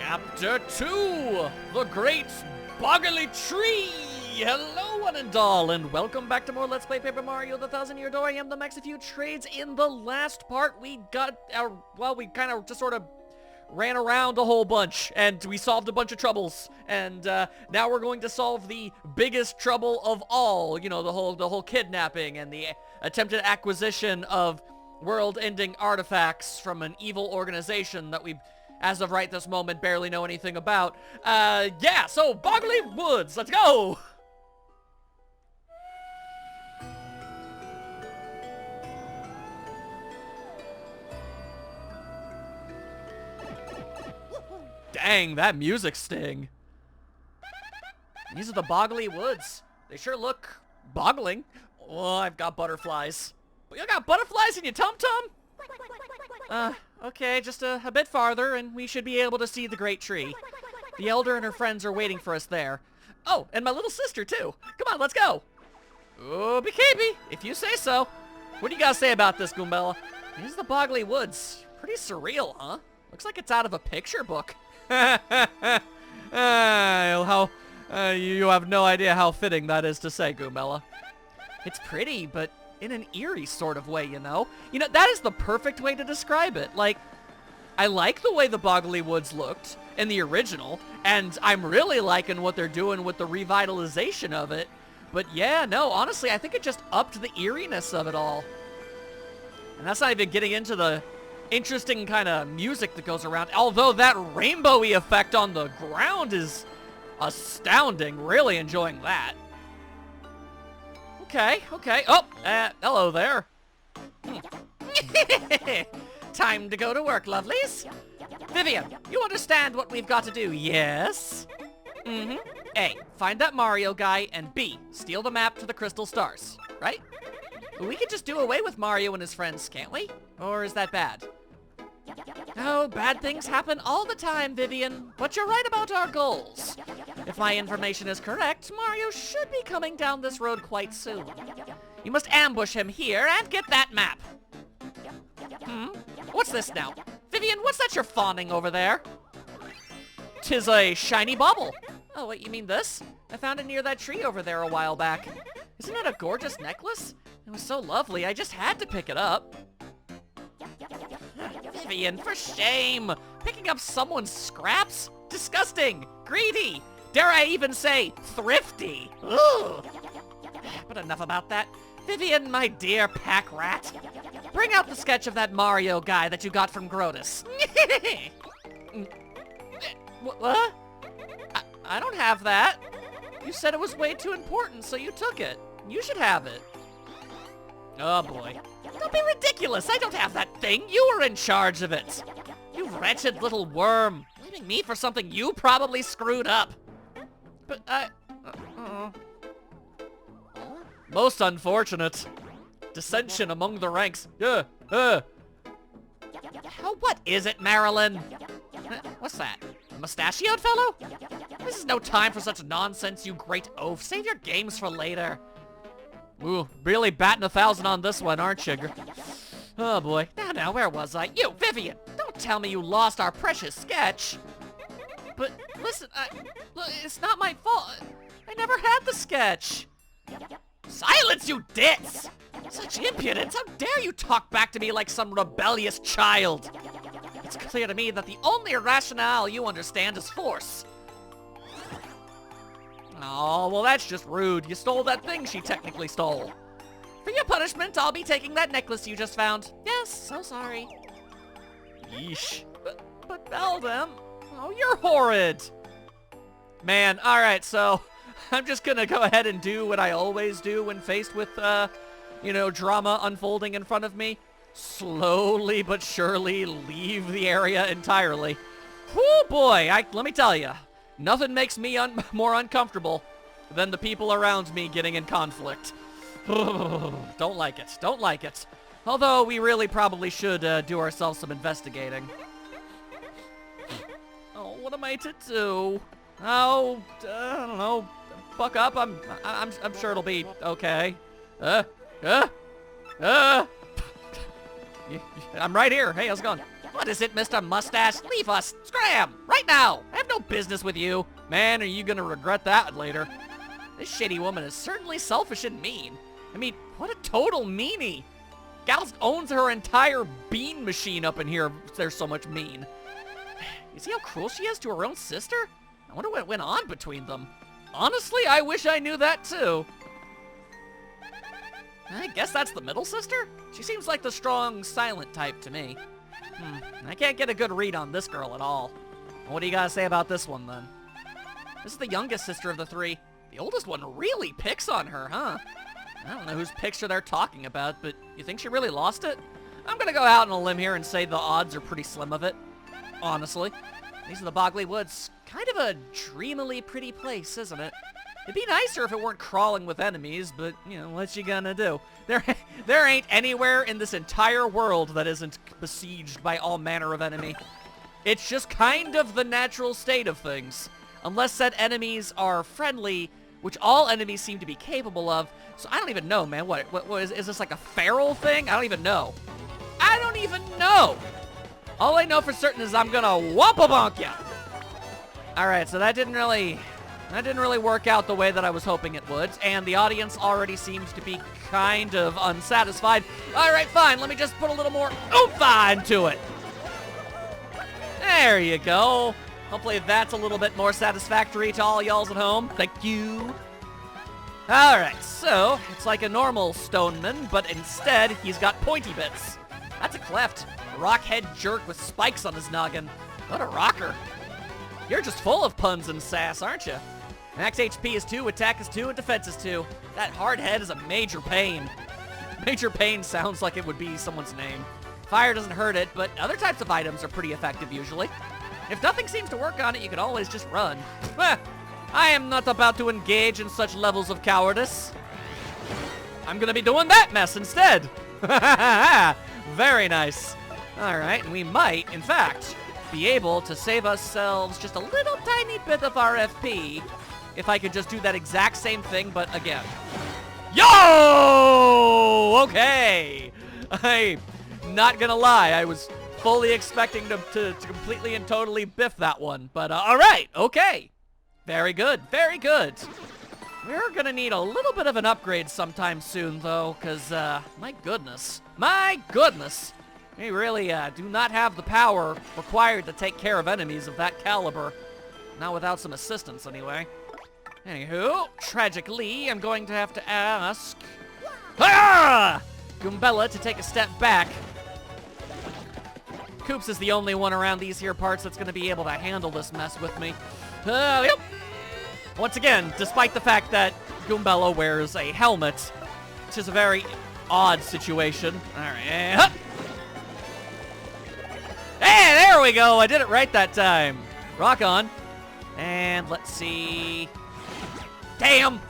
Chapter 2, The Great Boggly Tree! Hello one and all, and welcome back to more Let's Play Paper Mario The Thousand Year Door. I am the Max. A few trades. In the last part, we got our, well, we kind of just sort of ran around a whole bunch, and we solved a bunch of troubles, and now we're going to solve the biggest trouble of all, you know, the whole kidnapping and the attempted acquisition of world-ending artifacts from an evil organization that we, as of right this moment, barely know anything about. Yeah, so Boggly Woods, let's go! Dang, that music sting. These are the Boggly Woods. They sure look boggling. Oh, I've got butterflies. You got butterflies in your tum-tum? Okay, just a bit farther, and we should be able to see the great tree. The elder and her friends are waiting for us there. Oh, and my little sister, too. Come on, let's go. Oh, BKB, if you say so. What do you guys say about this, Goombella? These are the Boggly Woods. Pretty surreal, huh? Looks like it's out of a picture book. You have no idea how fitting that is to say, Goombella. It's pretty, but in an eerie sort of way, you know? You know, that is the perfect way to describe it. Like, I like the way the Boggly Woods looked in the original, and I'm really liking what they're doing with the revitalization of it. But yeah, no, honestly, I think it just upped the eeriness of it all. And that's not even getting into the interesting kind of music that goes around, although that rainbowy effect on the ground is astounding. Really enjoying that. Okay. Oh, hello there. Time to go to work, lovelies. Vivian, you understand what we've got to do, yes? A, find that Mario guy, and B, steal the map to the crystal stars, right? We could just do away with Mario and his friends, can't we? Or is that bad? Oh, bad things happen all the time, Vivian, but you're right about our goals. If my information is correct, Mario should be coming down this road quite soon. You must ambush him here and get that map. What's this now? Vivian, what's that you're fawning over there? 'Tis a shiny bauble. Oh, wait, you mean this? I found it near that tree over there a while back. Isn't it a gorgeous necklace? It was so lovely, I just had to pick it up. Vivian, for shame! Picking up someone's scraps? Disgusting! Greedy! Dare I even say, thrifty! Ugh. But enough about that. Vivian, my dear pack rat, bring out the sketch of that Mario guy that you got from Grotus. What? I don't have that. You said it was way too important, so you took it. You should have it. Oh boy. Don't be ridiculous! I don't have that thing! You were in charge of it! You wretched little worm! Blaming me for something you probably screwed up! But most unfortunate. Dissension among the ranks. What is it, Marilyn? What's that? A mustachioed fellow? This is no time for such nonsense, you great oaf. Save your games for later. Ooh, really batting 1,000 on this one, aren't you? Oh boy. Now, where was I? You, Vivian! Don't tell me you lost our precious sketch! But, listen, look, it's not my fault. I never had the sketch. Silence, you ditz! Such impudence! How dare you talk back to me like some rebellious child? It's clear to me that the only rationale you understand is force. Oh, well that's just rude. You stole that thing she technically stole. For your punishment, I'll be taking that necklace you just found. Yes, so sorry. Yeesh. But Beldam, oh, you're horrid. Man, alright, so I'm just gonna go ahead and do what I always do when faced with, you know, drama unfolding in front of me. Slowly but surely leave the area entirely. Whoo boy, let me tell you. Nothing makes me more uncomfortable than the people around me getting in conflict. Don't like it. Don't like it. Although we really probably should do ourselves some investigating. Oh, what am I to do? Oh, I don't know. Buck up. I'm sure it'll be okay. I'm right here. Hey, how's it going? What is it, Mr. Mustache? Leave us! Scram! Right now! I have no business with you! Man, are you gonna regret that later. This shady woman is certainly selfish and mean. I mean, what a total meanie! Gal owns her entire bean machine up in here. There's so much mean. You see how cruel she is to her own sister? I wonder what went on between them. Honestly, I wish I knew that too. I guess that's the middle sister? She seems like the strong, silent type to me. I can't get a good read on this girl at all. What do you gotta say about this one, then? This is the youngest sister of the three. The oldest one really picks on her, huh? I don't know whose picture they're talking about, but you think she really lost it? I'm gonna go out on a limb here and say the odds are pretty slim of it. Honestly. These are the Bogley Woods. Kind of a dreamily pretty place, isn't it? It'd be nicer if it weren't crawling with enemies, but, you know, what you gonna do? There ain't anywhere in this entire world that isn't besieged by all manner of enemy. It's just kind of the natural state of things. Unless said enemies are friendly, which all enemies seem to be capable of. So I don't even know, man. What is this like a feral thing? I don't even know. I don't even know! All I know for certain is I'm gonna whompa-bonk ya! Alright, so that didn't really work out the way that I was hoping it would, and the audience already seems to be kind of unsatisfied. Alright, fine, let me just put a little more oomph into it. There you go. Hopefully that's a little bit more satisfactory to all y'alls at home. Thank you. Alright, so it's like a normal stoneman, but instead he's got pointy bits. That's a cleft. A rockhead jerk with spikes on his noggin. What a rocker. You're just full of puns and sass, aren't you? Max HP is 2, attack is 2, and defense is 2. That hard head is a major pain. Major pain sounds like it would be someone's name. Fire doesn't hurt it, but other types of items are pretty effective usually. If nothing seems to work on it, you can always just run. I am not about to engage in such levels of cowardice. I'm gonna be doing that mess instead. Very nice. Alright, and we might, in fact, be able to save ourselves just a little tiny bit of our FP if I could just do that exact same thing, but again. Yo! Okay! I'm not gonna lie, I was fully expecting to completely and totally biff that one, but alright, okay. Very good, very good. We're gonna need a little bit of an upgrade sometime soon, though, because, my goodness, we really do not have the power required to take care of enemies of that caliber. Not without some assistance, anyway. Anywho, tragically, I'm going to have to ask Goombella to take a step back. Koops is the only one around these here parts that's going to be able to handle this mess with me. Yep. Once again, despite the fact that Goombella wears a helmet, which is a very odd situation. Alright. Hey, there we go. I did it right that time. Rock on. And let's see. Damn.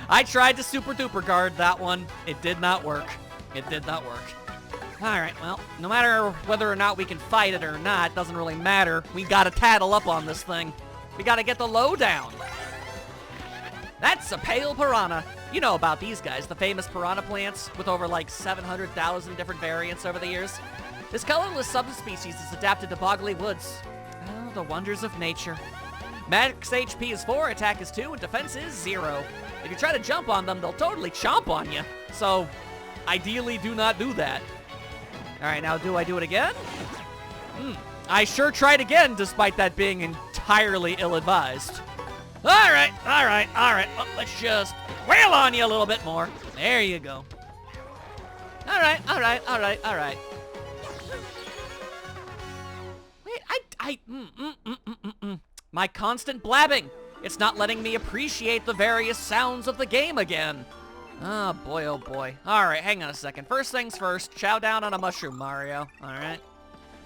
I tried to super duper guard that one. It did not work. Alright, well, no matter whether or not we can fight it or not, doesn't really matter. We gotta tattle up on this thing. We gotta get the lowdown. That's a pale piranha. You know about these guys, the famous piranha plants with over like 700,000 different variants over the years. This colorless subspecies is adapted to Bogley Woods. Oh, the wonders of nature. Max HP is 4, attack is 2, and defense is 0. If you try to jump on them, they'll totally chomp on you. So, ideally do not do that. Alright, now do I do it again? I sure tried again, despite that being entirely ill-advised. Alright. Well, let's just wail on you a little bit more. There you go. Alright. Wait, my constant blabbing. It's not letting me appreciate the various sounds of the game again. Oh boy. Alright, hang on a second. First things first, chow down on a mushroom, Mario. Alright.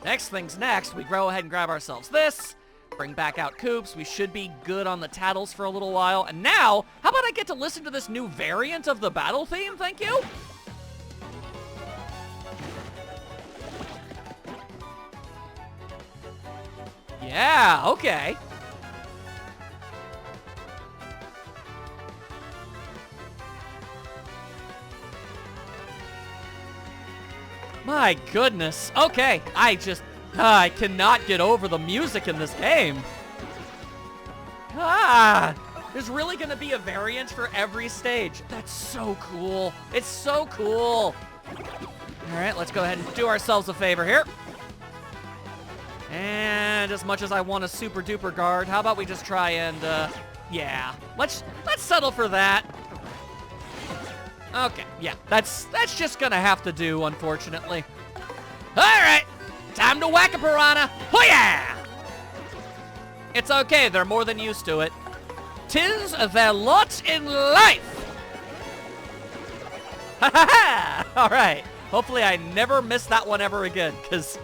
Next things next, we go ahead and grab ourselves this. Bring back out Koops. We should be good on the tattles for a little while. And now, how about I get to listen to this new variant of the battle theme? Thank you. Yeah, okay. My goodness. Okay, I cannot get over the music in this game. There's really gonna be a variant for every stage. That's so cool. It's so cool. All right, let's go ahead and do ourselves a favor here. And as much as I want a super duper guard, how about we just try and, yeah. Let's settle for that. Okay, yeah, that's just gonna have to do, unfortunately. All right, time to whack a piranha. Oh yeah! It's okay, they're more than used to it. 'Tis their lot in life. Ha ha ha! All right, hopefully I never miss that one ever again, because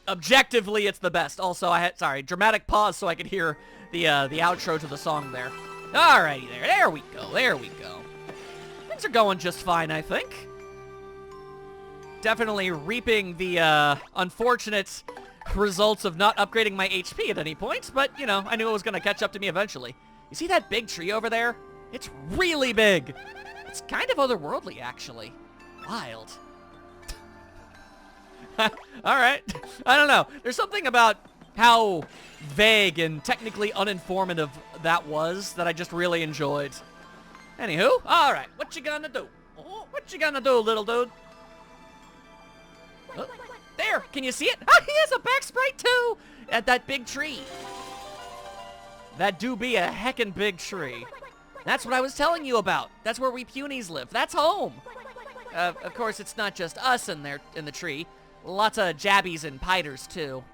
objectively it's the best. Also, dramatic pause so I could hear the outro to the song there. Alrighty there we go, Things are going just fine, I think. Definitely reaping the unfortunate results of not upgrading my HP at any point, but, you know, I knew it was going to catch up to me eventually. You see that big tree over there? It's really big. It's kind of otherworldly, actually. Wild. Alright. I don't know. There's something about how vague and technically uninformative that was that I just really enjoyed. Anywho, alright. What you gonna do? Oh, what you gonna do, little dude? Oh, there! Can you see it? Ah, he has a back sprite too! At that big tree. That do be a heckin' big tree. That's what I was telling you about. That's where we punies live. That's home. Of course, it's not just us in the tree. Lots of jabbies and piters, too.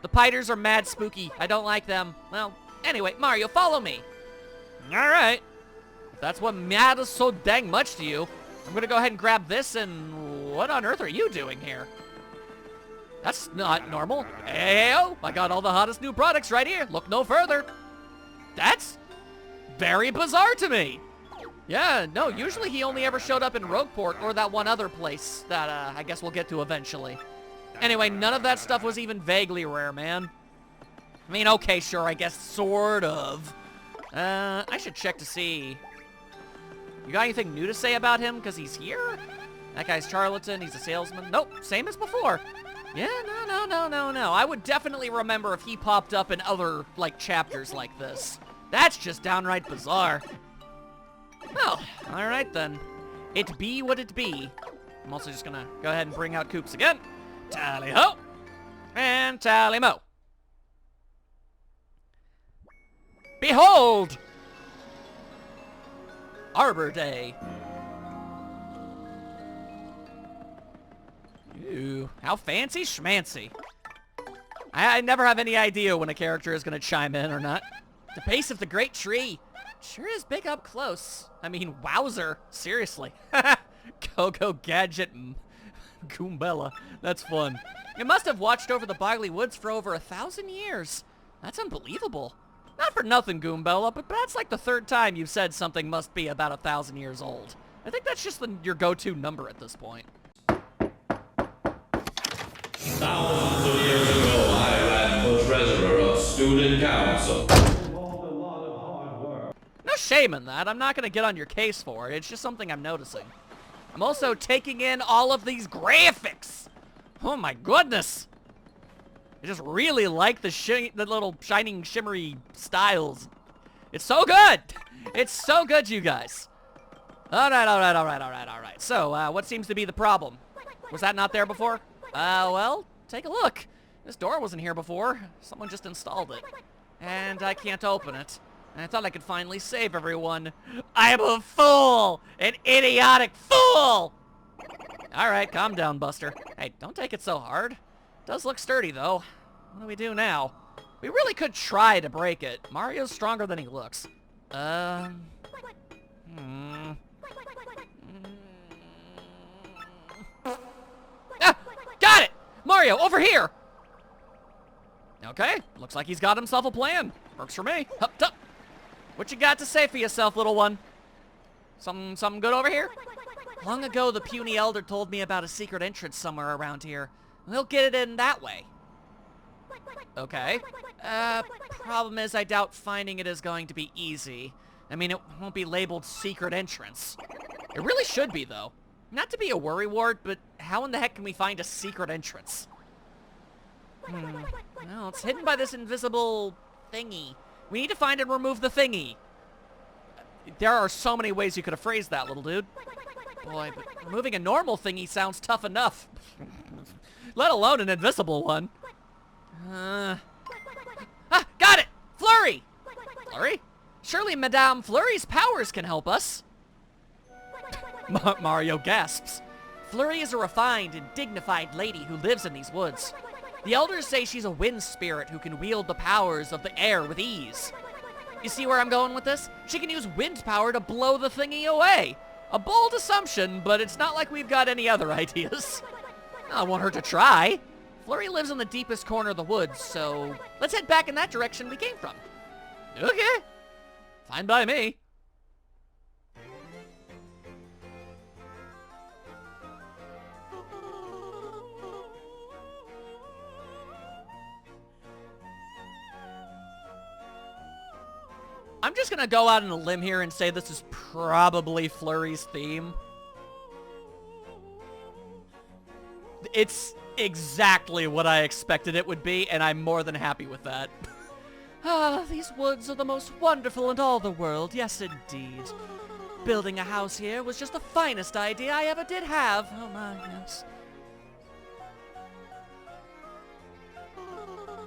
The piters are mad spooky. I don't like them. Well, anyway, Mario, follow me. Alright. If that's what matters so dang much to you, I'm gonna go ahead and grab this, and what on earth are you doing here? That's not normal. Hey-o, I got all the hottest new products right here. Look no further. That's very bizarre to me. Yeah, no, usually he only ever showed up in Rogueport or that one other place that I guess we'll get to eventually. Anyway, none of that stuff was even vaguely rare, man. I mean, okay, sure, I guess sort of. I should check to see. You got anything new to say about him? Because he's here? That guy's charlatan, he's a salesman. Nope, same as before. Yeah, no. I would definitely remember if he popped up in other, like, chapters like this. That's just downright bizarre. Well, alright then. It be what it be. I'm also just gonna go ahead and bring out Koops again. Tally-ho! And tally-mo. Behold! Arbor Day. Ooh, how fancy schmancy. I never have any idea when a character is gonna chime in or not. The base of the great tree. Sure is big up close. I mean, wowzer. Seriously. Go-Go Gadget Goombella. That's fun. It must have watched over the Bogly Woods for over 1,000 years. That's unbelievable. Not for nothing, Goombella, but that's like the third time you've said something must be about 1,000 years old. I think that's just your go-to number at this point. Thousands of years ago, I ran for treasurer of student council. No shame in that. I'm not going to get on your case for it. It's just something I'm noticing. I'm also taking in all of these graphics. Oh my goodness. I just really like the little shining, shimmery styles. It's so good. It's so good, you guys. All right. So, what seems to be the problem? Was that not there before? Well, take a look. This door wasn't here before. Someone just installed it. And I can't open it. And I thought I could finally save everyone. I'm a fool! An idiotic fool! Alright, calm down, Buster. Hey, don't take it so hard. It does look sturdy, though. What do we do now? We really could try to break it. Mario's stronger than he looks. Ah, got it! Mario, over here! Okay, looks like he's got himself a plan. Works for me. Hup, tup. What you got to say for yourself, little one? Something good over here? Long ago, the puny elder told me about a secret entrance somewhere around here. We'll get it in that way. Okay. Problem is, I doubt finding it is going to be easy. I mean, it won't be labeled secret entrance. It really should be, though. Not to be a worrywart, but how in the heck can we find a secret entrance? Well, it's hidden by this invisible thingy. We need to find and remove the thingy. There are so many ways you could have phrased that, little dude. Boy, but removing a normal thingy sounds tough enough. Let alone an invisible one. Got it! Flurry! Flurry? Surely Madame Flurry's powers can help us. Mario gasps. Flurry is a refined and dignified lady who lives in these woods. The elders say she's a wind spirit who can wield the powers of the air with ease. You see where I'm going with this? She can use wind power to blow the thingy away. A bold assumption, but it's not like we've got any other ideas. I want her to try. Flurry lives in the deepest corner of the woods, so let's head back in that direction we came from. Okay. Fine by me. I'm just gonna go out on a limb here and say this is probably Flurry's theme. It's exactly what I expected it would be, and I'm more than happy with that. These woods are the most wonderful in all the world. Yes, indeed. Building a house here was just the finest idea I ever did have. Oh my, yes.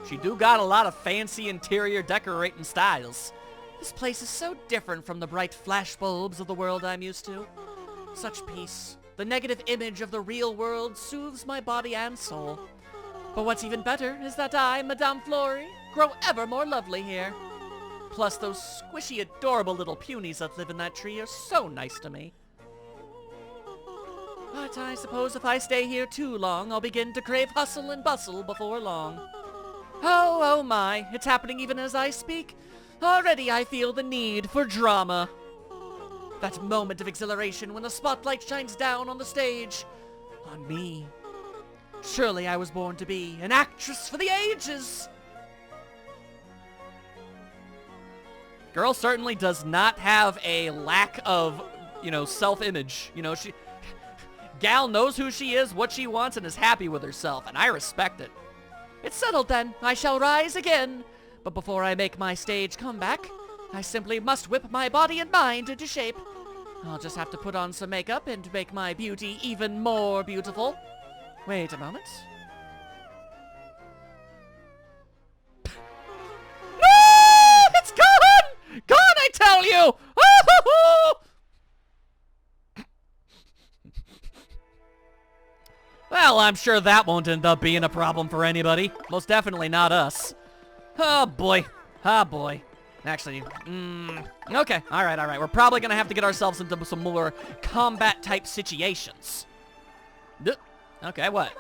She do got a lot of fancy interior decorating styles. This place is so different from the bright flashbulbs of the world I'm used to. Such peace. The negative image of the real world soothes my body and soul. But what's even better is that I, Madame Flurry, grow ever more lovely here. Plus, those squishy, adorable little punies that live in that tree are so nice to me. But I suppose if I stay here too long, I'll begin to crave hustle and bustle before long. Oh my, it's happening even as I speak. Already I feel the need for drama. That moment of exhilaration when the spotlight shines down on the stage. On me. Surely I was born to be an actress for the ages. Girl certainly does not have a lack of, self-image. Gal knows who she is, what she wants, and is happy with herself, and I respect it. It's settled then. I shall rise again. But before I make my stage comeback, I simply must whip my body and mind into shape. I'll just have to put on some makeup and make my beauty even more beautiful. Wait a moment. No! It's gone! Gone, I tell you! Well, I'm sure that won't end up being a problem for anybody. Most definitely not us. Oh, boy. Oh, boy. Actually, okay. All right. We're probably going to have to get ourselves into some more combat-type situations. Okay, what?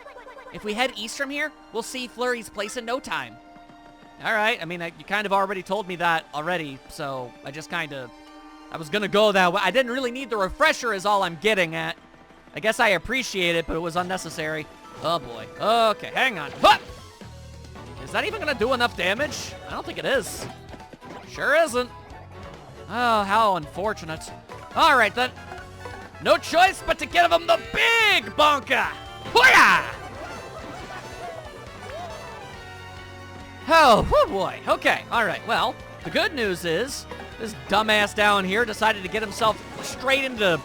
If we head east from here, we'll see Flurry's place in no time. All right. I mean, you kind of already told me that already, so I just kind of... I was going to go that way. I didn't really need the refresher is all I'm getting at. I guess I appreciate it, but it was unnecessary. Oh, boy. Okay, hang on. Huh! Is that even going to do enough damage? I don't think it is. Sure isn't. Oh, how unfortunate. All right, then. No choice but to give him the big bonka. Hooyah! Oh, boy. Okay, all right. Well, the good news is this dumbass down here decided to get himself straight into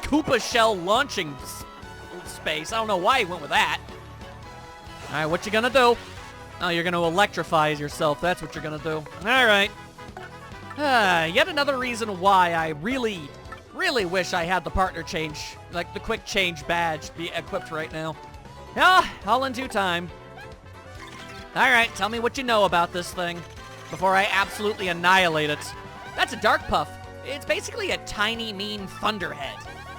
Koopa shell launching space. I don't know why he went with that. All right, what you gonna do? Oh, you're gonna electrify yourself. That's what you're gonna do. All right. Yet another reason why I really wish I had the partner change, like the quick change badge, be equipped right now. Yeah, all in due time. All right, tell me what you know about this thing before I absolutely annihilate it. That's a Dark Puff. It's basically a tiny, mean thunderhead.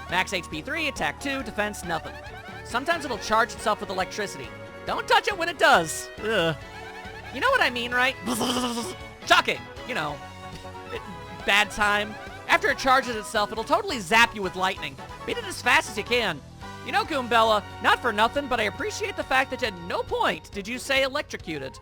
Max HP 3, attack 2, defense nothing. Sometimes it'll charge itself with electricity. Don't touch it when it does. Ugh. You know what I mean, right? Shocking. Bad time. After it charges itself, it'll totally zap you with lightning. Beat it as fast as you can. Goombella, not for nothing, but I appreciate the fact that at no point did you say electrocuted.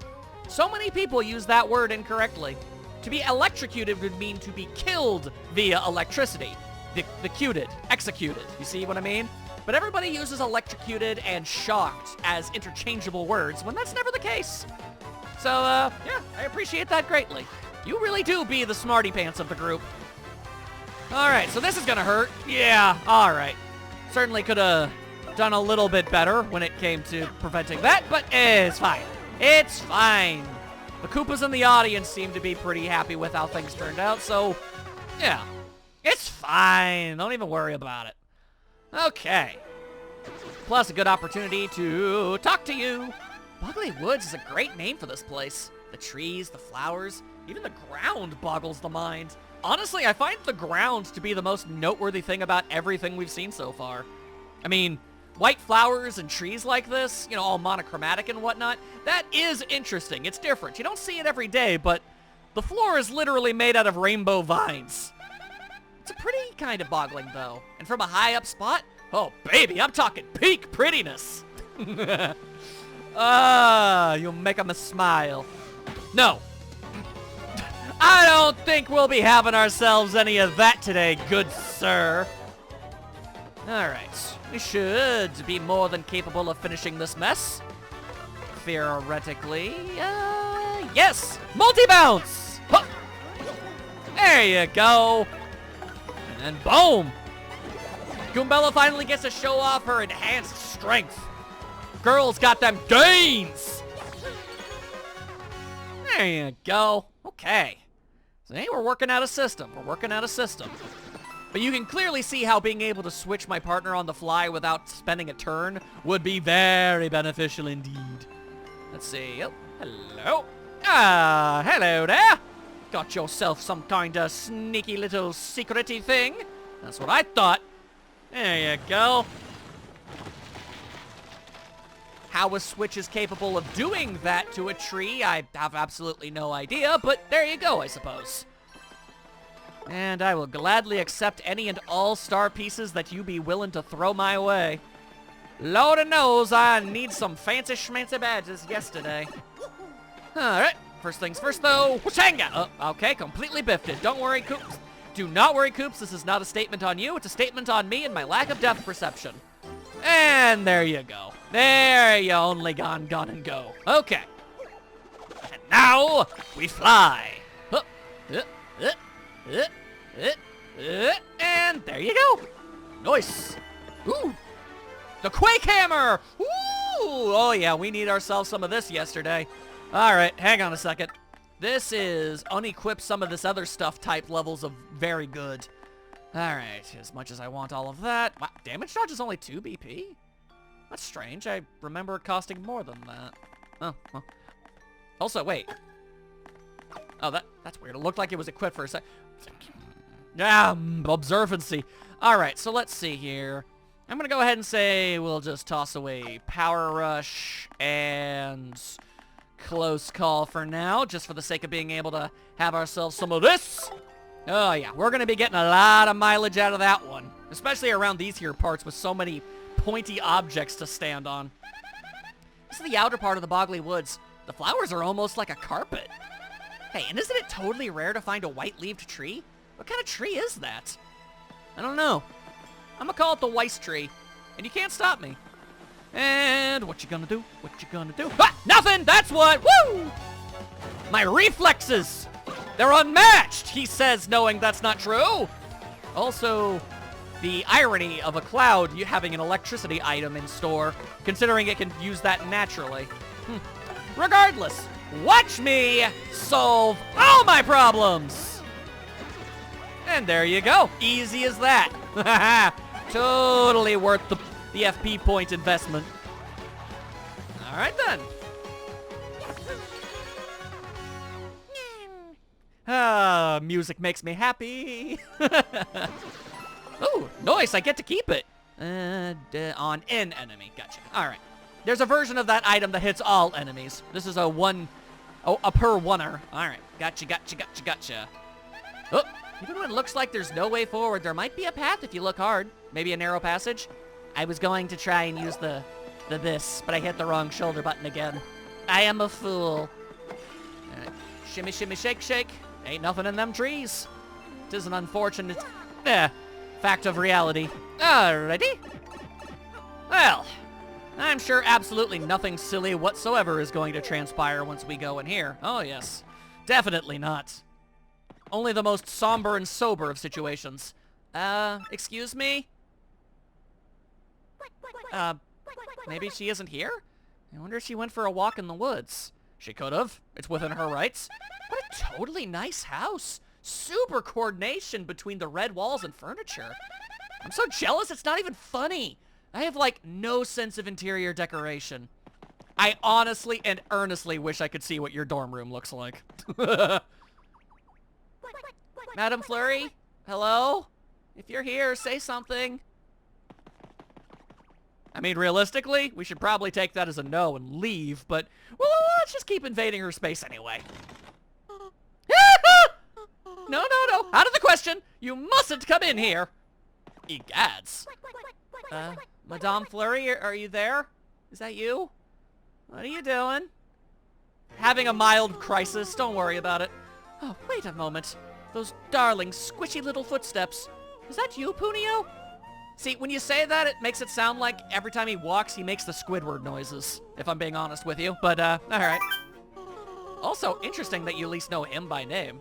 So many people use that word incorrectly. To be electrocuted would mean to be killed via electricity. The cuted, executed. You see what I mean? But everybody uses electrocuted and shocked as interchangeable words when that's never the case. So, yeah, I appreciate that greatly. You really do be the smarty pants of the group. Alright, so this is gonna hurt. Yeah, alright. Certainly could have done a little bit better when it came to preventing that, but it's fine. It's fine. The Koopas in the audience seem to be pretty happy with how things turned out, so, yeah. It's fine. Don't even worry about it. Okay. Plus a good opportunity to talk to you. Boggly Woods is a great name for this place. The trees, the flowers, even the ground boggles the mind. Honestly, I find the ground to be the most noteworthy thing about everything we've seen so far. I mean, white flowers and trees like this, you know, all monochromatic and whatnot, that is interesting. It's different. You don't see it every day, but the floor is literally made out of rainbow vines. It's a pretty kind of boggling, though. And from a high up spot, oh, baby, I'm talking peak prettiness. You'll make 'em a smile. No. I don't think we'll be having ourselves any of that today, good sir. Alright, we should be more than capable of finishing this mess. Theoretically, yes! Multi-bounce! Huh. There you go. And boom! Goombella finally gets to show off her enhanced strength. Girl's got them gains! There you go. Okay. So, hey, we're working out a system. We're working out a system. But you can clearly see how being able to switch my partner on the fly without spending a turn would be very beneficial indeed. Let's see. Oh, hello. Hello there. Got yourself some kind of sneaky little secrety thing? That's what I thought. There you go. How a switch is capable of doing that to a tree, I have absolutely no idea, but there you go, I suppose. And I will gladly accept any and all star pieces that you be willing to throw my way. Lord knows I need some fancy schmancy badges yesterday. Alright, first things first though, Wachanga! Okay, completely biffed it. Don't worry, Coops. Do not worry, Coops, this is not a statement on you, it's a statement on me and my lack of depth perception. And there you go. There you only gone and go. Okay. And now, we fly. And there you go. Nice. Ooh. The Quake Hammer! Ooh! Oh yeah, we need ourselves some of this yesterday. Alright, hang on a second. This is unequip some of this other stuff type levels of very good. Alright, as much as I want all of that. Wow, damage dodge is only 2 BP? That's strange. I remember it costing more than that. Oh, well. Also, wait. Oh, that's weird. It looked like it was equipped for a sec. Observancy. Alright, so let's see here. I'm gonna go ahead and say we'll just toss away Power Rush and Close Call for now, just for the sake of being able to have ourselves some of this. Oh yeah, we're gonna be getting a lot of mileage out of that one. Especially around these here parts with so many pointy objects to stand on. This is the outer part of the Boggly Woods. The flowers are almost like a carpet. Hey, and isn't it totally rare to find a white-leaved tree? What kind of tree is that? I don't know. I'm gonna call it the Weiss tree. And you can't stop me. And what you gonna do? What you gonna do? Ah! Nothing! That's what! Woo! My reflexes! They're unmatched, he says, knowing that's not true. Also, the irony of a cloud you having an electricity item in store, considering it can use that naturally. Regardless, watch me solve all my problems. And there you go. Easy as that. Totally worth the FP point investment. All right, then. Music makes me happy. Ooh, nice, I get to keep it. On an enemy, gotcha. All right. There's a version of that item that hits all enemies. This is a per oneer. All right, gotcha. Oh, even when it looks like there's no way forward, there might be a path if you look hard. Maybe a narrow passage. I was going to try and use the this, but I hit the wrong shoulder button again. I am a fool. All right. Shimmy, shimmy, shake, shake. Ain't nothing in them trees. It is an unfortunate fact of reality. Alrighty. Well, I'm sure absolutely nothing silly whatsoever is going to transpire once we go in here. Oh, yes. Definitely not. Only the most somber and sober of situations. Excuse me? Maybe she isn't here? I wonder if she went for a walk in the woods. She could've. It's within her rights. What a totally nice house. Super coordination between the red walls and furniture. I'm so jealous it's not even funny. I have, like, no sense of interior decoration. I honestly and earnestly wish I could see what your dorm room looks like. Madame Fleury? Hello? If you're here, say something. I mean, realistically, we should probably take that as a no and leave, but, well, let's just keep invading her space anyway. No, out of the question! You mustn't come in here! Egads. Madame Fleury, are you there? Is that you? What are you doing? Having a mild crisis, don't worry about it. Oh, wait a moment. Those darling, squishy little footsteps. Is that you, Punio? See, when you say that, it makes it sound like every time he walks, he makes the Squidward noises, if I'm being honest with you. But, alright. Also, interesting that you at least know him by name.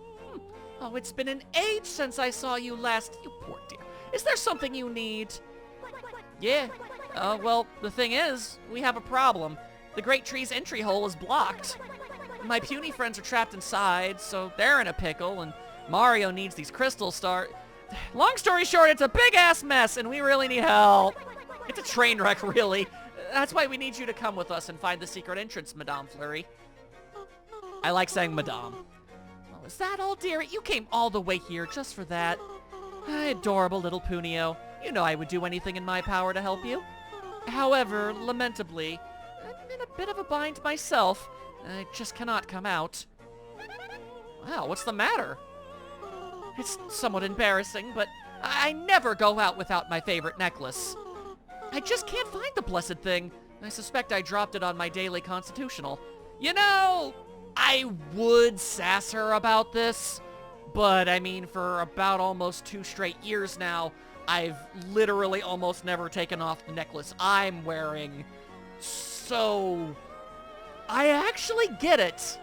Oh, it's been an age since I saw you last. You poor dear. Is there something you need? Yeah. Well, the thing is, we have a problem. The Great Tree's entry hole is blocked. My puny friends are trapped inside, so they're in a pickle, and Mario needs these crystal stars. Long story short, it's a big-ass mess, and we really need help. It's a train wreck, really. That's why we need you to come with us and find the secret entrance, Madame Fleury. I like saying Madame. Oh, is that all, dear? You came all the way here just for that. Adorable little Punio. You know I would do anything in my power to help you. However, lamentably, I'm in a bit of a bind myself. I just cannot come out. Wow, what's the matter? It's somewhat embarrassing, but I never go out without my favorite necklace. I just can't find the blessed thing. I suspect I dropped it on my daily constitutional. You know, I would sass her about this, but I mean, for about almost 2 straight years now, I've literally almost never taken off the necklace I'm wearing. So, I actually get it.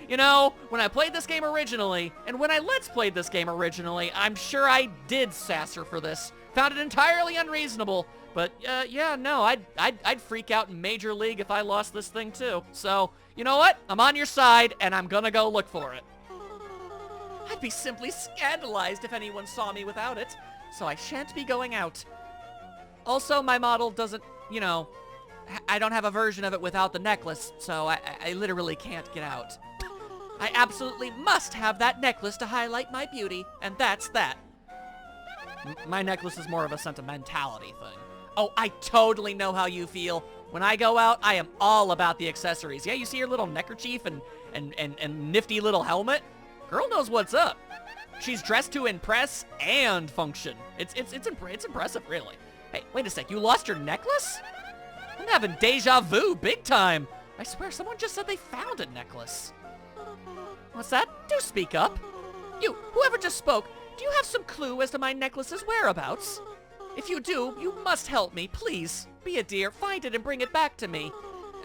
You know, when I played this game originally, and when I Let's Played this game originally, I'm sure I did sass her for this. Found it entirely unreasonable. But, yeah, no, I'd freak out in Major League if I lost this thing too. So, you know what? I'm on your side, and I'm gonna go look for it. I'd be simply scandalized if anyone saw me without it, so I shan't be going out. Also, my model doesn't, you know, I don't have a version of it without the necklace, so I literally can't get out. I absolutely must have that necklace to highlight my beauty, and that's that. My necklace is more of a sentimentality thing. Oh, I totally know how you feel. When I go out, I am all about the accessories. Yeah, you see her little neckerchief and nifty little helmet? Girl knows what's up. She's dressed to impress and function. It's impressive, really. Hey, wait a sec, you lost your necklace? I'm having deja vu big time. I swear someone just said they found a necklace. What's that? Do speak up. You, whoever just spoke, do you have some clue as to my necklace's whereabouts? If you do, you must help me, please. Be a dear, find it and bring it back to me.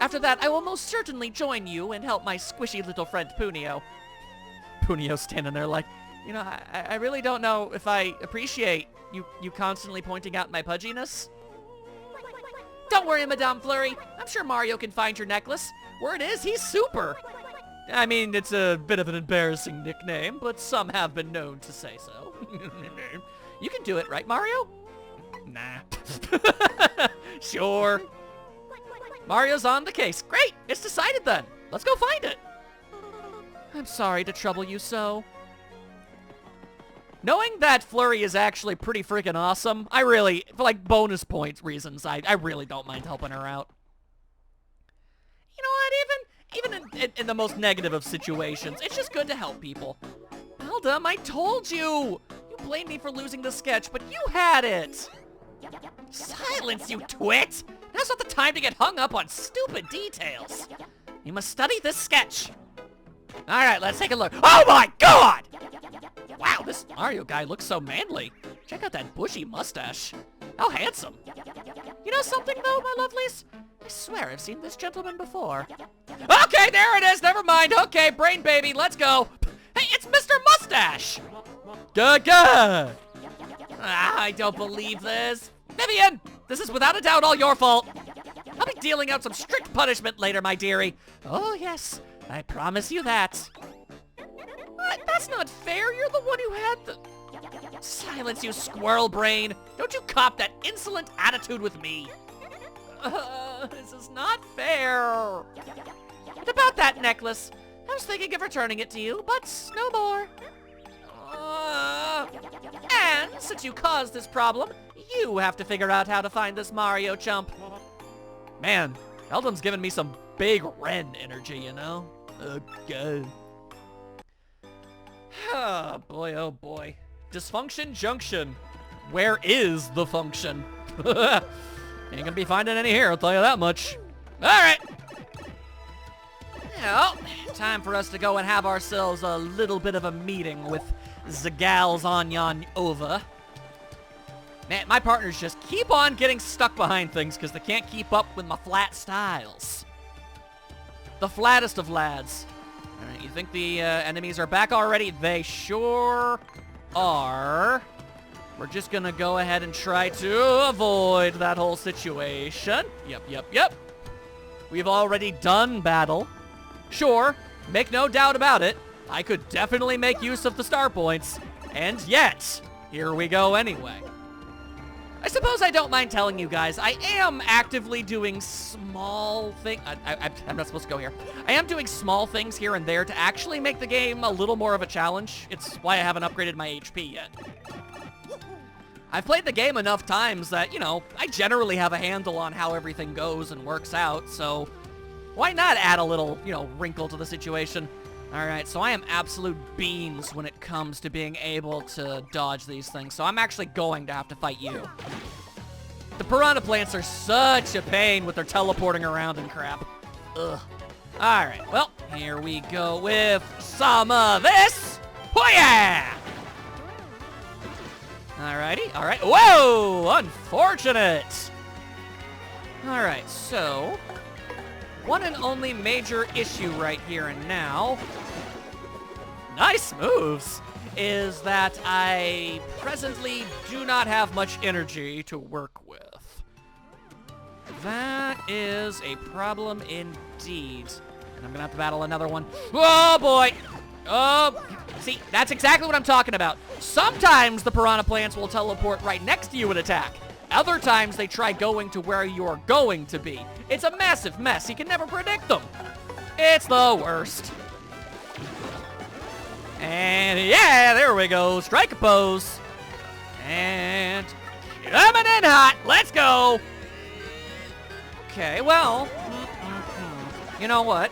After that, I will most certainly join you and help my squishy little friend Punio. Punio's standing there like, you know, I really don't know if I appreciate you constantly pointing out my pudginess. Don't worry, Madame Fleury. I'm sure Mario can find your necklace. Word is, he's super. I mean, it's a bit of an embarrassing nickname, but some have been known to say so. You can do it, right, Mario? Nah. Sure. Mario's on the case. Great! It's decided then. Let's go find it. I'm sorry to trouble you so. Knowing that Fleury is actually pretty freaking awesome, I really, for like bonus point reasons, I really don't mind helping her out. You know what, even in the most negative of situations, it's just good to help people. Eldum, I told you! You blamed me for losing the sketch, but you had it! Silence, you twit! Now's not the time to get hung up on stupid details. You must study this sketch. Alright, let's take a look. Oh my god! Wow, this Mario guy looks so manly. Check out that bushy mustache. How handsome. You know something, though, my lovelies? I swear I've seen this gentleman before. Okay, there it is. Never mind. Okay, brain baby, let's go. Hey, it's Mr. Mustache. Good. I don't believe this. Vivian, this is without a doubt all your fault. I'll be dealing out some strict punishment later, my dearie. Oh, yes, I promise you that. That's not fair. You're the one who had the... Silence, you squirrel brain. Don't you cop that insolent attitude with me. This is not fair. And about that necklace, I was thinking of returning it to you, but no more. And since you caused this problem, you have to figure out how to find this Mario chump. Man, Eldum's giving me some big Ren energy, you know? Okay. Oh boy. Dysfunction Junction. Where is the function? Ain't gonna be finding any here, I'll tell you that much. Alright. Well, time for us to go and have ourselves a little bit of a meeting with the gals on yon over. Man, my partners just keep on getting stuck behind things because they can't keep up with my flat styles. The flattest of lads. Alright, you think the enemies are back already? They sure are. We're just gonna go ahead and try to avoid that whole situation. Yep. We've already done battle. Sure, make no doubt about it. I could definitely make use of the star points. And yet, here we go anyway. I suppose I don't mind telling you guys, I am actively doing small things. I'm not supposed to go here. I am doing small things here and there to actually make the game a little more of a challenge. It's why I haven't upgraded my HP yet. I've played the game enough times that, you know, I generally have a handle on how everything goes and works out, so why not add a little, you know, wrinkle to the situation? Alright, so I am absolute beans when it comes to being able to dodge these things, so I'm actually going to have to fight you. The piranha plants are such a pain with their teleporting around and crap. Ugh. Alright, well, here we go with some of this. Oh yeah! Alrighty, alright. Whoa! Unfortunate! Alright, so... one and only major issue right here and now... nice moves! Is that I presently do not have much energy to work with. That is a problem indeed. And I'm gonna have to battle another one. Oh boy! Oh, see, that's exactly what I'm talking about. Sometimes the piranha plants will teleport right next to you and attack. Other times they try going to where you're going to be. It's a massive mess. You can never predict them. It's the worst. And yeah, there we go. Strike a pose. And coming in hot. Let's go. Okay, well, you know what?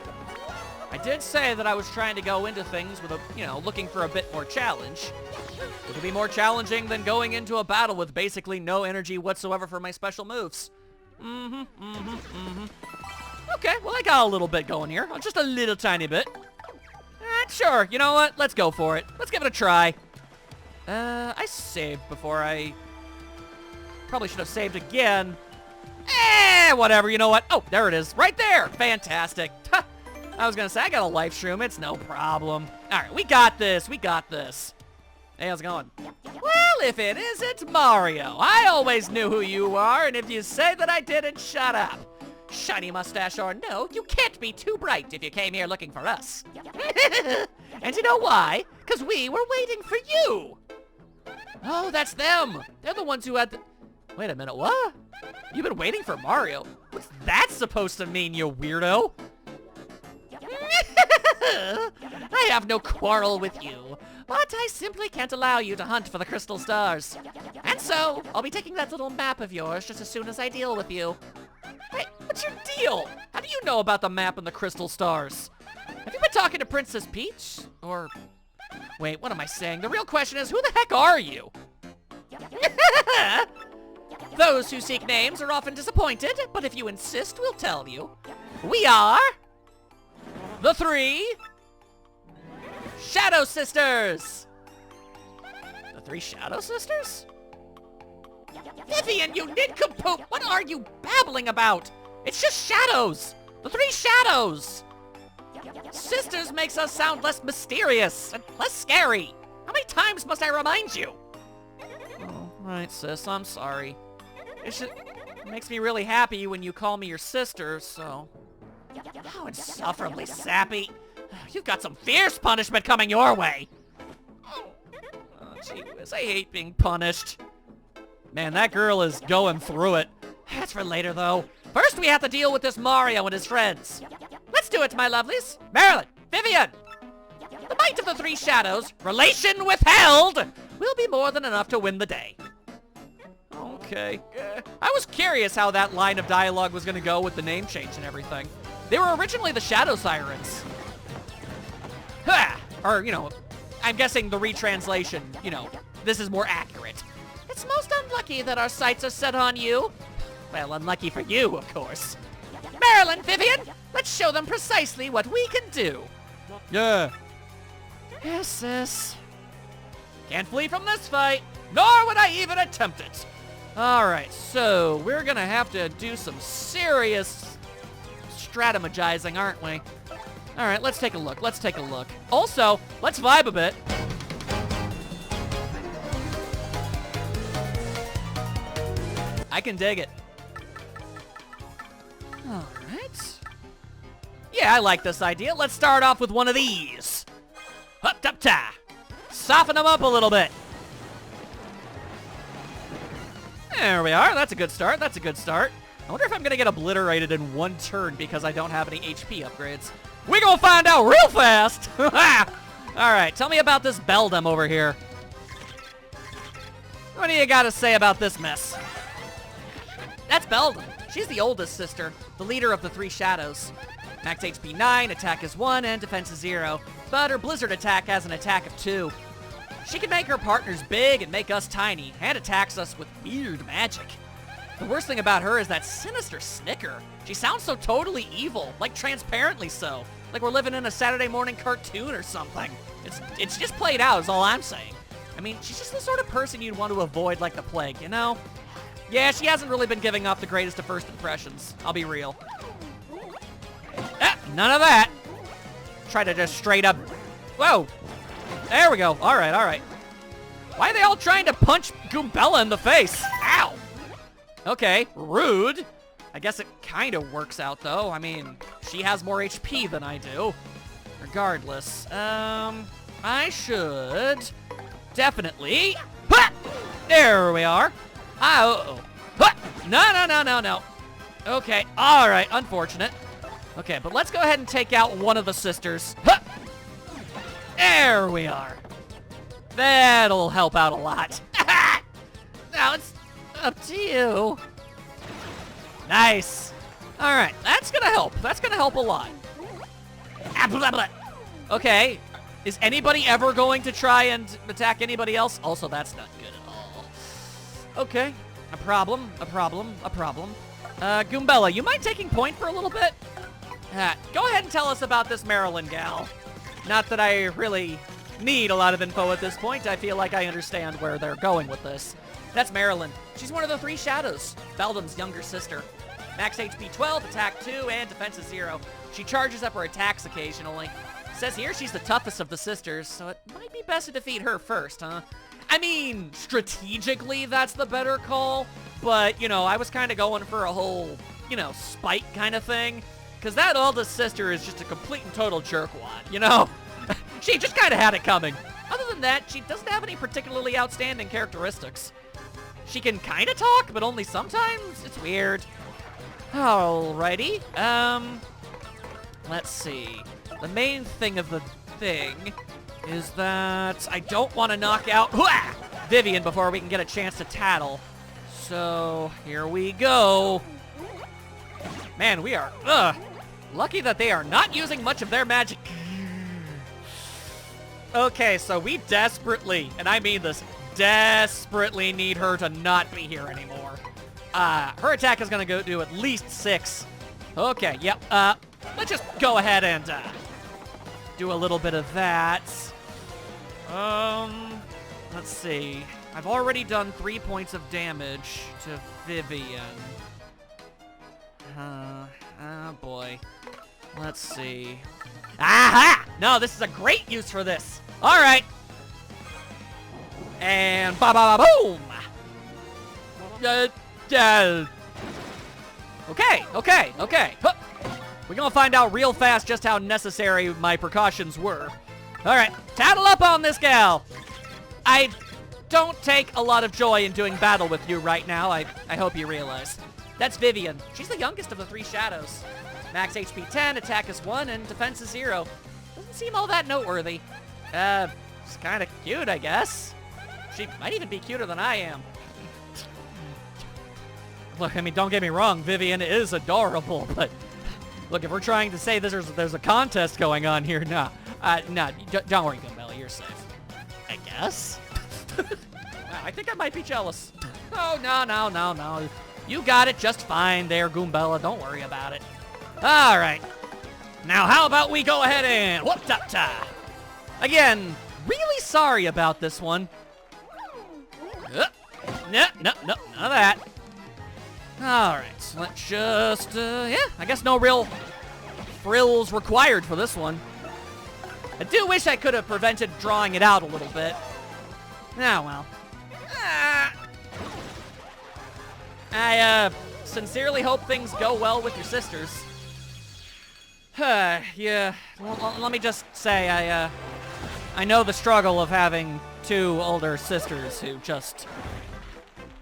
I did say that I was trying to go into things with a, you know, looking for a bit more challenge. It'll be more challenging than going into a battle with basically no energy whatsoever for my special moves. Okay, well, I got a little bit going here. Just a little tiny bit. Sure, you know what? Let's go for it. Let's give it a try. I saved before I... probably should have saved again. Whatever, you know what? Oh, there it is. Right there. Fantastic. I was gonna say, I got a life shroom. It's no problem. All right, we got this. We got this. Hey, how's it going? Well, if it isn't Mario. I always knew who you are, and if you say that I didn't, shut up. Shiny mustache or no, you can't be too bright if you came here looking for us. And you know why? Because we were waiting for you. Oh, that's them. They're the ones who had the... Wait a minute, what? You've been waiting for Mario? What's that supposed to mean, you weirdo? I have no quarrel with you, but I simply can't allow you to hunt for the crystal stars. And so, I'll be taking that little map of yours just as soon as I deal with you. Hey, what's your deal? How do you know about the map and the crystal stars? Have you been talking to Princess Peach? Or... wait, what am I saying? The real question is, who the heck are you? Those who seek names are often disappointed, but if you insist, we'll tell you. We are... the 3 Shadow Sisters! The 3 Shadow Sisters? Vivian, you nincompoop! What are you babbling about? It's just shadows! The three shadows! Sisters makes us sound less mysterious and less scary. How many times must I remind you? Oh, right, sis, I'm sorry. It makes me really happy when you call me your sister, so... How insufferably sappy. You've got some fierce punishment coming your way. Oh, gee whiz, I hate being punished. Man, that girl is going through it. That's for later, though. First, we have to deal with this Mario and his friends. Let's do it, my lovelies. Marilyn, Vivian. The might of the three shadows, relation withheld, will be more than enough to win the day. Okay. I was curious how that line of dialogue was going to go with the name change and everything. They were originally the Shadow Sirens. Ha! Or, you know, I'm guessing the retranslation, you know, this is more accurate. It's most unlucky that our sights are set on you. Well, unlucky for you, of course. Marilyn, Vivian, let's show them precisely what we can do. Yeah. Yes, sis. Can't flee from this fight, nor would I even attempt it. Alright, so we're gonna have to do some serious strategizing, aren't we? Alright, let's take a look, let's take a look. Also, let's vibe a bit. I can dig it. Alright. Yeah, I like this idea. Let's start off with one of these. Hup-tup-ta. Soften them up a little bit. There we are. That's a good start. That's a good start. I wonder if I'm going to get obliterated in one turn because I don't have any HP upgrades. We're going to find out real fast. All right. Tell me about this Beldam over here. What do you got to say about this mess? That's Beldam. She's the oldest sister, the leader of the three shadows. Max HP 9, attack is 1, and defense is 0. But her blizzard attack has an attack of 2. She can make her partners big and make us tiny, and attacks us with weird magic. The worst thing about her is that sinister snicker. She sounds so totally evil, like transparently so. Like we're living in a Saturday morning cartoon or something. It's just played out is all I'm saying. I mean, she's just the sort of person you'd want to avoid like the plague, you know? Yeah, she hasn't really been giving off the greatest of first impressions. I'll be real. Ah, none of that. Try to just straight up... Whoa. There we go. All right, all right. Why are they all trying to punch Goombella in the face? Ow. Okay, rude. I guess it kind of works out, though. I mean, she has more HP than I do. Regardless, I should definitely... Ha! There we are. Uh-oh. Ha! No. Okay, all right, unfortunate. Okay, but let's go ahead and take out one of the sisters. Ha! There we are. That'll help out a lot. Now it's up to you. Nice. All right, that's gonna help. That's gonna help a lot. Ah, blah, blah. Okay, is anybody ever going to try and attack anybody else? Also, that's not good at all. Okay, a problem. Goombella, you mind taking point for a little bit? Go ahead and tell us about this Marilyn gal. Not that I really need a lot of info at this point. I feel like I understand where they're going with this. That's Marilyn. She's one of the three shadows, Beldam's younger sister. Max HP 12, attack 2, and defense is 0. She charges up her attacks occasionally. Says here she's the toughest of the sisters, so it might be best to defeat her first, huh? I mean, strategically, that's the better call, but, you know, I was kind of going for a whole, you know, spite kind of thing, because that oldest sister is just a complete and total jerkwad, you know? She just kind of had it coming. Other than that, she doesn't have any particularly outstanding characteristics. She can kind of talk, but only sometimes. It's weird. Alrighty. Let's see. The main thing of the thing is that I don't want to knock out Vivian before we can get a chance to tattle. So, here we go. Man, we are, lucky that they are not using much of their magic. Okay, so we desperately, and I mean this, desperately need her to not be here anymore. Her attack is gonna go do at least 6. Okay, yep, let's just go ahead and, do a little bit of that. Let's see. I've already done 3 points of damage to Vivian. Oh boy. Let's see. Aha! No, this is a great use for this. All right. And ba-ba-ba-boom! Okay. Huh. We're gonna find out real fast just how necessary my precautions were. All right, tattle up on this gal. I don't take a lot of joy in doing battle with you right now. I hope you realize. That's Vivian. She's the youngest of the 3 shadows. Max HP 10, attack is 1, and defense is 0. Doesn't seem all that noteworthy. It's kind of cute, I guess. She might even be cuter than I am. Look, I mean, don't get me wrong, Vivian is adorable, but look, if we're trying to say there's a contest going on here, no, don't worry, Goombella, you're safe. I guess? Wow, I think I might be jealous. Oh, no. You got it just fine there, Goombella. Don't worry about it. All right. Now, how about we go ahead and whoop-ta-ta. Again, really sorry about this one. No, none of that. All right, so let's just, yeah, I guess no real frills required for this one. I do wish I could have prevented drawing it out a little bit. Ah, well. I sincerely hope things go well with your sisters. Yeah, well, let me just say, I know the struggle of having 2 older sisters who just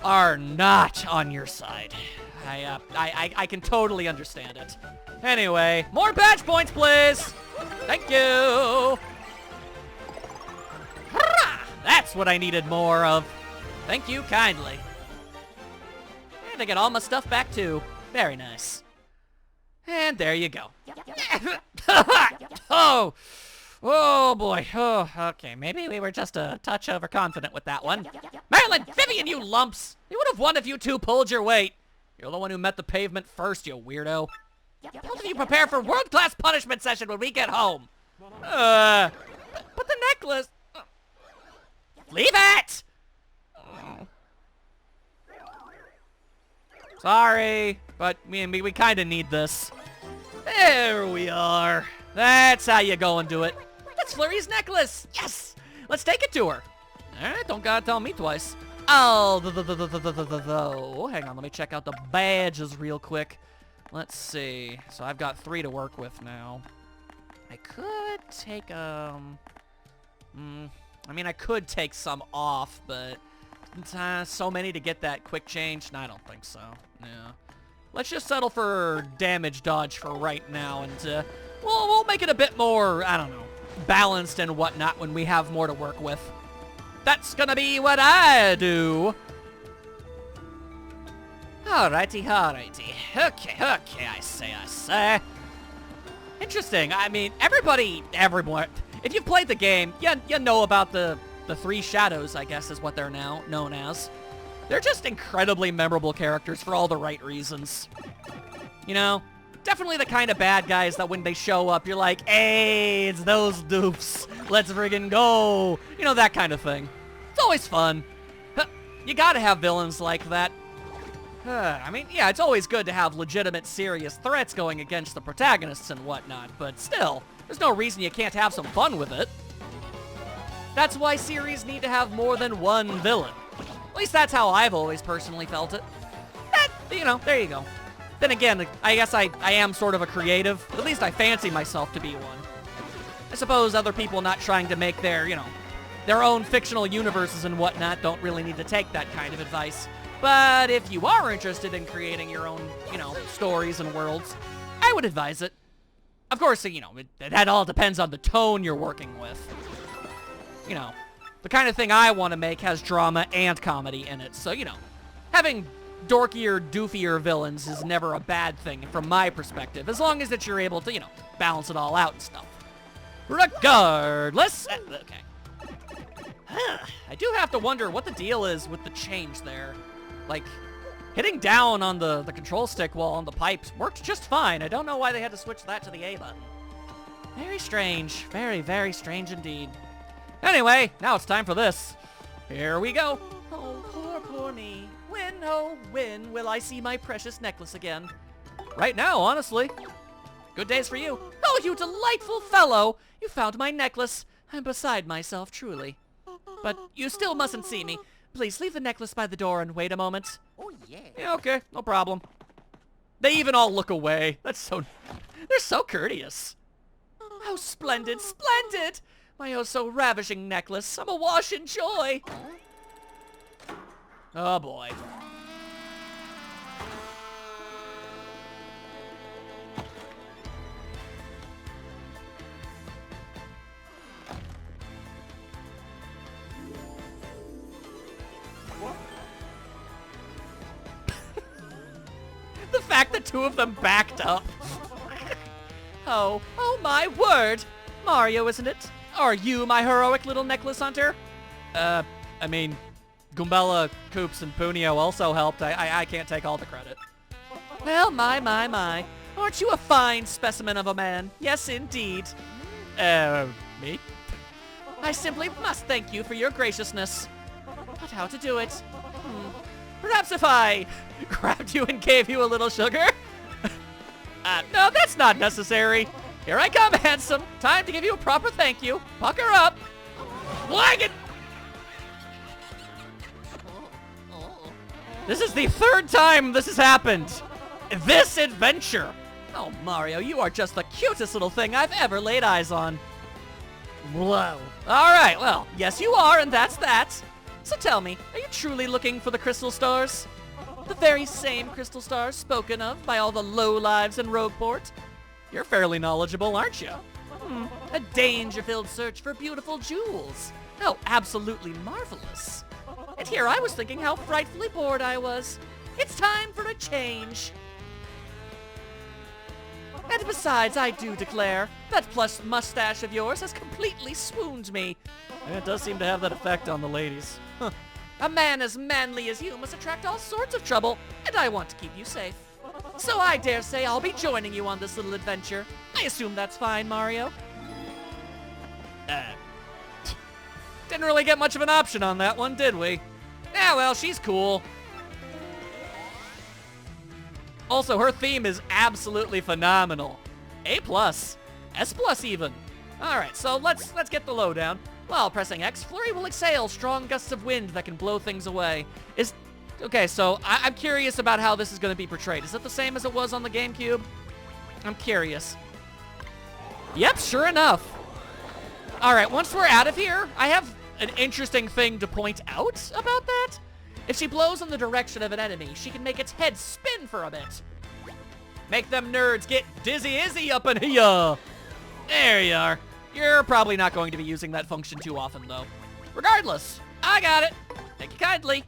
are not on your side. I can totally understand it. Anyway, more badge points, please. Thank you. That's what I needed more of. Thank you kindly. And I get all my stuff back too. Very nice. And there you go. Oh boy. Oh, okay. Maybe we were just a touch overconfident with that one. Marilyn, Vivian, you lumps! You would have won if you 2 pulled your weight. You're the one who met the pavement first, you weirdo. How do you prepare for world-class punishment session when we get home? But the necklace... Leave it! Sorry, but we kind of need this. There we are. That's how you go and do it. That's Flurry's necklace. Yes! Let's take it to her. All right, don't gotta tell me twice. Oh, hang on, let me check out the badges real quick. Let's see. So I've got 3 to work with now. I could take, I mean, I could take some off, but so many to get that quick change? No, I don't think so. Yeah. Let's just settle for damage dodge for right now, and we'll make it a bit more, I don't know, balanced and whatnot when we have more to work with. That's gonna be what I do. Alrighty. Okay, I say. Interesting. I mean, everyone, if you've played the game, you know about the 3 shadows, I guess is what they're now known as. They're just incredibly memorable characters for all the right reasons. You know, definitely the kind of bad guys that when they show up, you're like, hey, it's those dupes. Let's friggin' go. You know, that kind of thing. It's always fun. You gotta have villains like that. I mean, yeah, it's always good to have legitimate, serious threats going against the protagonists and whatnot, but still, there's no reason you can't have some fun with it. That's why series need to have more than one villain. At least that's how I've always personally felt it. You know, there you go. Then again, I guess I am sort of a creative. At least I fancy myself to be one. I suppose other people not trying to make their, you know, their own fictional universes and whatnot don't really need to take that kind of advice. But if you are interested in creating your own, you know, stories and worlds, I would advise it. Of course, you know, that all depends on the tone you're working with. You know, the kind of thing I want to make has drama and comedy in it. So, you know, having dorkier, doofier villains is never a bad thing from my perspective, as long as that you're able to, you know, balance it all out and stuff. Regardless, okay. I do have to wonder what the deal is with the change there. Like, hitting down on the control stick while on the pipes worked just fine. I don't know why they had to switch that to the A button. Very strange. Very, very strange indeed. Anyway, now it's time for this. Here we go. know when will I see my precious necklace again. Right now, honestly. Good days for you. Oh, you delightful fellow! You found my necklace. I'm beside myself, truly. But you still mustn't see me. Please leave the necklace by the door and wait a moment. Oh, yeah. Yeah, okay, no problem. They even all look away. They're so courteous. Oh, splendid, splendid! My oh so ravishing necklace. I'm awash in joy. Oh boy. The fact that two of them backed up. Oh my word! Mario, isn't it? Are you my heroic little necklace hunter? I mean, Goombella, Koops, and Punio also helped. I can't take all the credit. Well, my. Aren't you a fine specimen of a man? Yes, indeed. Me? I simply must thank you for your graciousness. But how to do it? Perhaps if I grabbed you and gave you a little sugar? No, that's not necessary. Here I come, handsome. Time to give you a proper thank you. Pucker up. Wagon! This is the third time this has happened. This adventure. Oh, Mario, you are just the cutest little thing I've ever laid eyes on. Whoa. All right, well, yes you are, and that's that. So tell me, are you truly looking for the crystal stars? The very same crystal stars spoken of by all the lowlives in Rogueport? You're fairly knowledgeable, aren't you? A danger-filled search for beautiful jewels. Oh, absolutely marvelous. And here I was thinking how frightfully bored I was. It's time for a change. And besides, I do declare, that plush mustache of yours has completely swooned me. And it does seem to have that effect on the ladies. A man as manly as you must attract all sorts of trouble, and I want to keep you safe. So I dare say I'll be joining you on this little adventure. I assume that's fine, Mario? Didn't really get much of an option on that one, did we? Yeah, well, she's cool. Also, her theme is absolutely phenomenal. A+, S+ even. Alright, so let's get the lowdown. While pressing X, Flurry will exhale strong gusts of wind that can blow things away. Okay, so I'm curious about how this is going to be portrayed. Is it the same as it was on the GameCube? I'm curious. Yep, sure enough. Alright, once we're out of here, I have an interesting thing to point out about that. If she blows in the direction of an enemy, she can make its head spin for a bit. Make them nerds get dizzy-izzy up in here. There you are. You're probably not going to be using that function too often, though. Regardless, I got it. Thank you kindly.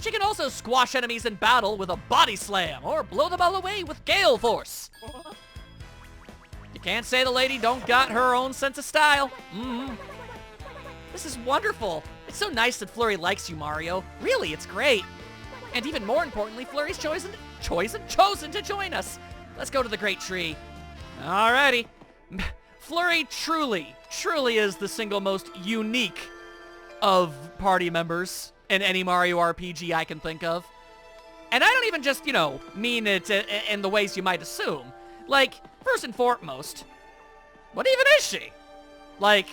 She can also squash enemies in battle with a body slam, or blow them all away with gale force. You can't say the lady don't got her own sense of style. This is wonderful. It's so nice that Flurry likes you, Mario. Really, it's great. And even more importantly, Flurry's chosen to join us. Let's go to the Great Tree. Alrighty. Flurry truly is the single most unique of party members in any Mario RPG I can think of. And I don't even just, mean it in the ways you might assume. Like, first and foremost, what even is she? Like,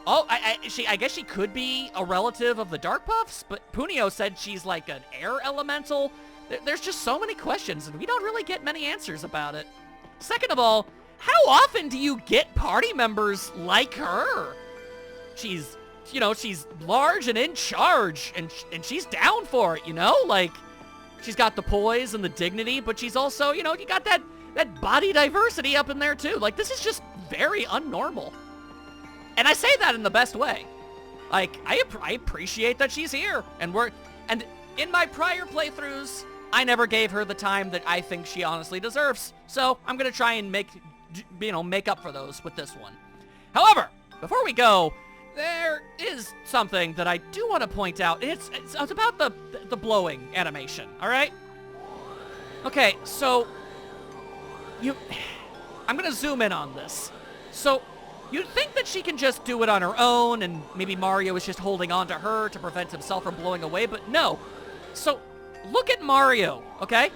I guess she could be a relative of the Dark Puffs, but Punio said she's like an air elemental. There's just so many questions, and we don't really get many answers about it. Second of all, how often do you get party members like her? She's large and in charge, and she's down for it, Like, she's got the poise and the dignity, but she's also, you got that body diversity up in there, too. Like, this is just very unnormal. And I say that in the best way. Like, I appreciate that she's here, and in my prior playthroughs, I never gave her the time that I think she honestly deserves. So I'm gonna try and make up for those with this one. However, before we go, there is something that I do want to point out. It's about the blowing animation. All right. Okay, so I'm gonna zoom in on this. So You'd think that she can just do it on her own, and maybe Mario is just holding on to her to prevent himself from blowing away, but no. So, look at Mario, okay?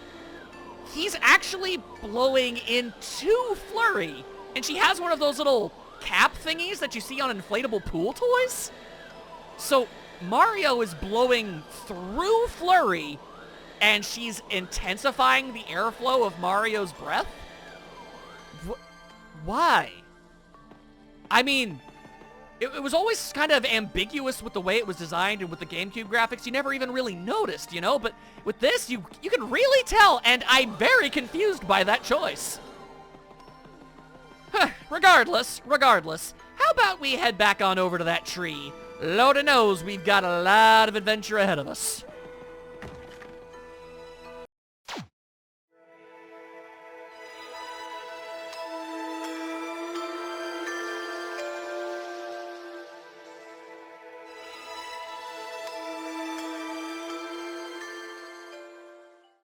He's actually blowing into Flurry, and she has one of those little cap thingies that you see on inflatable pool toys. So, Mario is blowing through Flurry, and she's intensifying the airflow of Mario's breath? Why? I mean, it was always kind of ambiguous with the way it was designed and with the GameCube graphics. You never even really noticed, you know? But with this, you can really tell, and I'm very confused by that choice. Regardless, how about we head back on over to that tree? Lordy knows we've got a lot of adventure ahead of us.